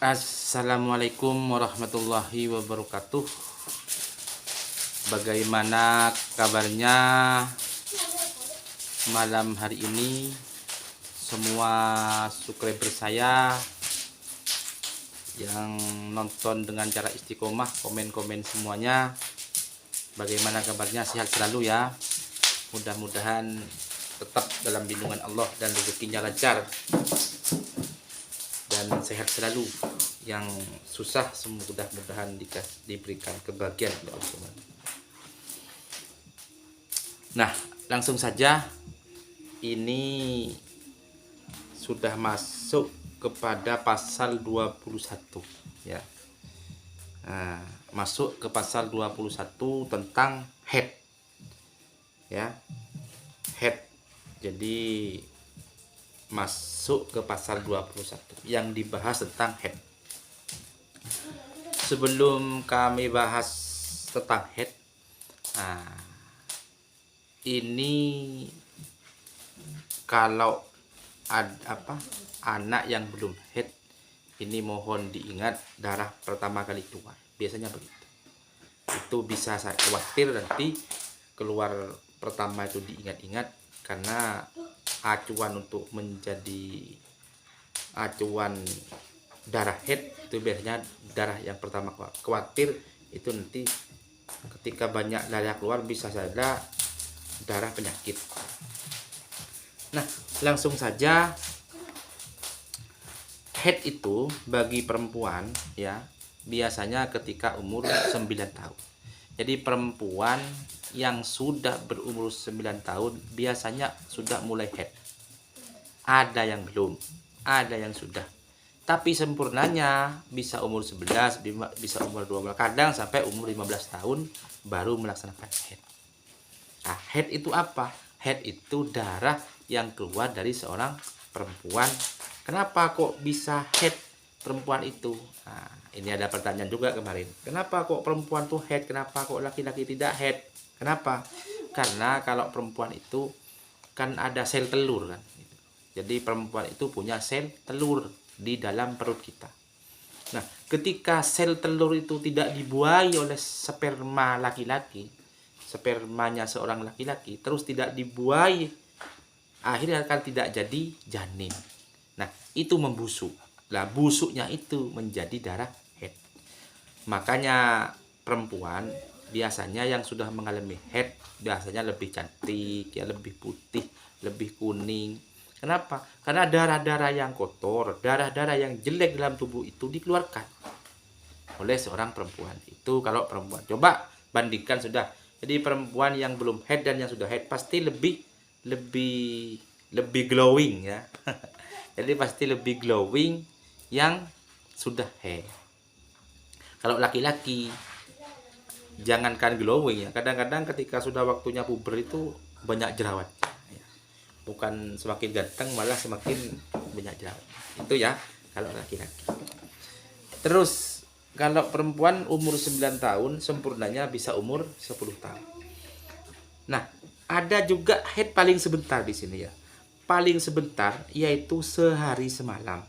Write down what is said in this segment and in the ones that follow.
Assalamualaikum warahmatullahi wabarakatuh. Bagaimana kabarnya malam hari ini? Semua subscriber saya yang nonton dengan cara istiqomah, komen-komen semuanya. Bagaimana kabarnya? Sehat selalu ya. Mudah-mudahan tetap dalam lindungan Allah dan rezekinya lancar dan sehat selalu. Yang susah mudah-mudahan diberikan kebahagiaan oleh Allah. Nah, langsung saja, ini sudah masuk kepada pasal 21 ya. Nah, masuk ke pasal 21 tentang head ya. Head. Jadi masuk ke pasal 21 yang dibahas tentang head. Sebelum kami bahas tentang head, ini kalau ada anak yang belum head, ini mohon diingat darah pertama kali keluar. Biasanya begitu. Itu bisa saya khawatir nanti keluar pertama itu diingat-ingat, karena acuan untuk menjadi acuan darah head itu biasanya darah yang pertama keluar. Khawatir itu nanti ketika banyak darah keluar bisa saja darah penyakit. Nah, langsung saja, head itu bagi perempuan ya biasanya ketika umur 9 tahun. Jadi perempuan yang sudah berumur 9 tahun biasanya sudah mulai head. Ada yang belum, ada yang sudah. Tapi sempurnanya bisa umur 11, bisa umur 12, kadang sampai umur 15 tahun baru melaksanakan head. Nah, head itu apa? Head itu darah yang keluar dari seorang perempuan. Kenapa kok bisa head perempuan itu? Nah, ini ada pertanyaan juga kemarin. Kenapa kok perempuan tuh head? Kenapa kok laki-laki tidak head? Kenapa? Karena kalau perempuan itu kan ada sel telur kan. Jadi perempuan itu punya sel telur di dalam perut kita. Nah, ketika sel telur itu tidak dibuahi oleh sperma laki-laki, spermanya seorang laki-laki, terus tidak dibuahi, akhirnya akan tidak jadi janin. Nah, itu membusuk. Nah, busuknya itu menjadi darah head. Makanya perempuan biasanya yang sudah mengalami head biasanya lebih cantik, ya lebih putih, lebih kuning. Kenapa? Karena darah-darah yang kotor, darah-darah yang jelek dalam tubuh itu dikeluarkan oleh seorang perempuan. Itu kalau perempuan. Coba bandingkan sudah. Jadi perempuan yang belum head dan yang sudah head pasti lebih glowing ya. Jadi pasti lebih glowing yang sudah head. Kalau laki-laki jangankan glowing ya, kadang-kadang ketika sudah waktunya puber itu banyak jerawat. Bukan semakin ganteng, malah semakin banyak jerawat. Itu ya kalau laki-laki. Terus kalau perempuan umur 9 tahun sempurnanya bisa umur 10 tahun. Nah, ada juga head paling sebentar di sini ya. Paling sebentar yaitu sehari semalam.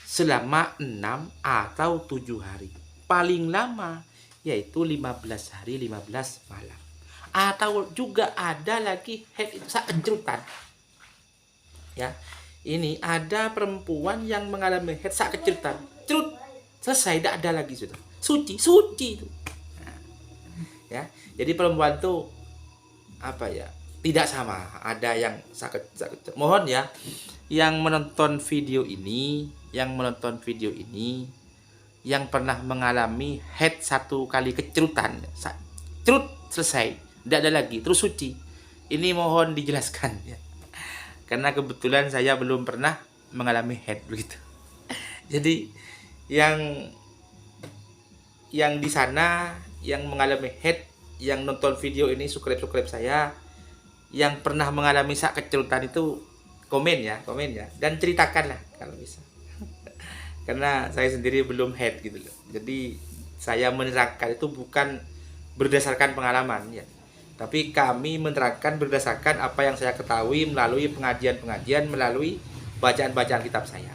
Selama 6 atau 7 hari. Paling lama yaitu 15 hari 15 malam. Atau juga ada lagi head itu saat kejutan ya. Ini ada perempuan yang mengalami head saat kejutan, cerut, selesai, tidak ada lagi, sudah suci itu. Nah, ya, jadi perempuan tuh apa ya, tidak sama. Ada yang sakit. Mohon ya yang menonton video ini, yang pernah mengalami head satu kali kecerutan, cerut, selesai, tidak ada lagi, terus suci, ini mohon dijelaskan ya. Karena kebetulan saya belum pernah mengalami head begitu. Jadi yang di sana yang mengalami head, yang nonton video ini, subscribe saya yang pernah mengalami sak kecerutan itu komen ya, dan ceritakanlah kalau bisa. Karena saya sendiri belum head gitu loh. Jadi saya menerangkan itu bukan berdasarkan pengalaman ya, tapi kami menerangkan berdasarkan apa yang saya ketahui melalui pengajian-pengajian, melalui bacaan-bacaan kitab saya.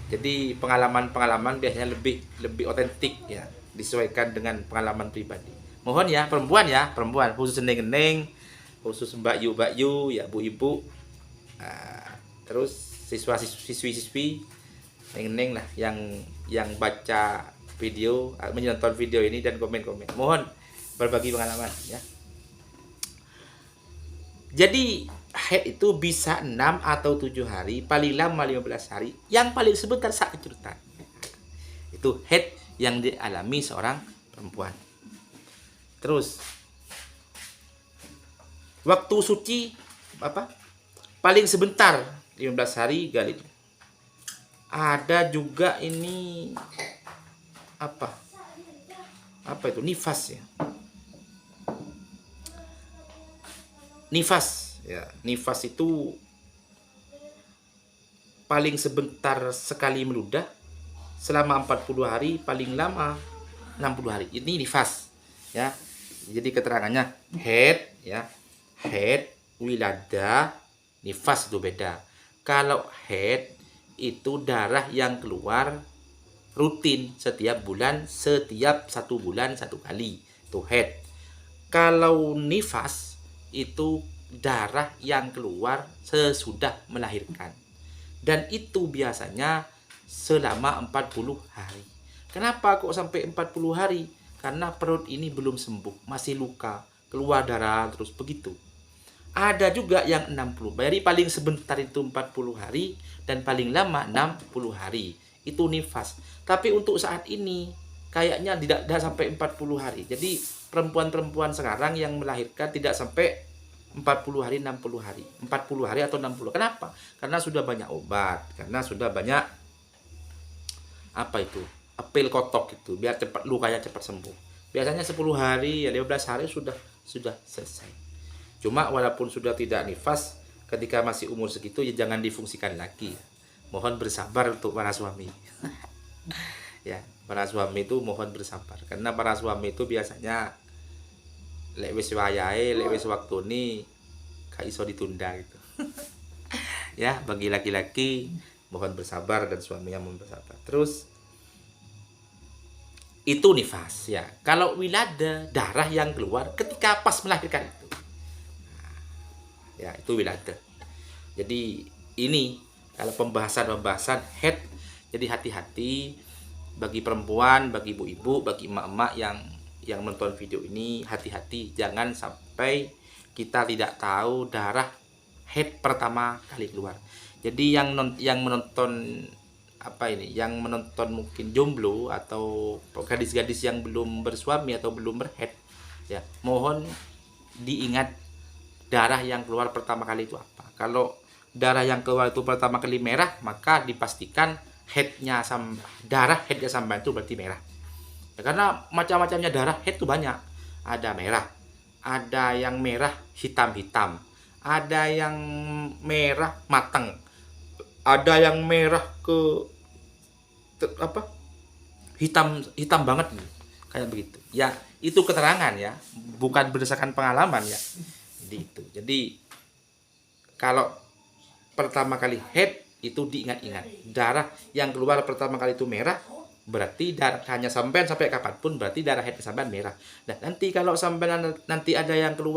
Jadi pengalaman-pengalaman biasanya lebih otentik ya, disesuaikan dengan pengalaman pribadi. Mohon ya perempuan khusus neng-neng, khusus Mbak Yu ya, Bu-ibu, terus siswi-siswi neng-neng lah yang baca video, menonton video ini dan komen-komen. Mohon berbagi pengalaman ya. Jadi head itu bisa 6 atau 7 hari, paling lama 15 hari, yang paling sebentar saat kejurutan. Itu head yang dialami seorang perempuan. Terus waktu suci paling sebentar 15 hari Galid. Ada juga ini apa itu nifas ya. Nifas itu paling sebentar sekali meludah selama 40 hari, paling lama 60 hari. Ini nifas ya. Jadi keterangannya head ya. Head, wilada, nifas itu beda. Kalau head itu darah yang keluar rutin setiap bulan, setiap 1 bulan 1 kali. Itu head. Kalau nifas itu darah yang keluar sesudah melahirkan. Dan itu biasanya selama 40 hari. Kenapa kok sampai 40 hari? Karena perut ini belum sembuh, masih luka, keluar darah terus begitu. Ada juga yang 60. Jadi paling sebentar itu 40 hari dan paling lama 60 hari. Itu nifas. Tapi untuk saat ini kayaknya tidak sampai 40 hari. Jadi perempuan-perempuan sekarang yang melahirkan tidak sampai 40 hari, 60 hari. 40 hari atau 60. Kenapa? Karena sudah banyak obat, karena sudah banyak pil kotok itu biar cepat lukanya cepat sembuh. Biasanya 10 hari, 15 hari sudah selesai. Cuma walaupun sudah tidak nifas, ketika masih umur segitu ya jangan difungsikan lagi. Mohon bersabar untuk para suami. Ya, para suami itu mohon bersabar karena para suami itu biasanya lek wis wayahe, lek wis waktune gak iso ditunda gitu. Ya, bagi laki-laki mohon bersabar dan suaminya mohon bersabar. Terus itu nifas ya. Kalau wilada, darah yang keluar ketika pas melahirkan itu. Ya, itu wilada. Jadi ini kalau pembahasan head, jadi hati-hati bagi perempuan, bagi ibu-ibu, bagi emak-emak yang menonton video ini, hati-hati jangan sampai kita tidak tahu darah head pertama kali keluar. Jadi yang menonton yang menonton mungkin jomblo atau gadis-gadis yang belum bersuami atau belum berhead ya, mohon diingat darah yang keluar pertama kali itu apa. Kalau darah yang keluar itu pertama kali merah, maka dipastikan darah headnya sampai itu berarti merah. Ya, karena macam-macamnya darah head itu banyak. Ada merah, ada yang merah hitam-hitam, ada yang merah matang, ada yang merah hitam banget kayak begitu. Ya, itu keterangan ya, bukan berdasarkan pengalaman ya. Jadi kalau pertama kali head itu diingat-ingat. Darah yang keluar pertama kali itu merah, berarti darahnya sampai kapanpun berarti darah head sampean merah. Dan nanti kalau sampai nanti ada yang keluar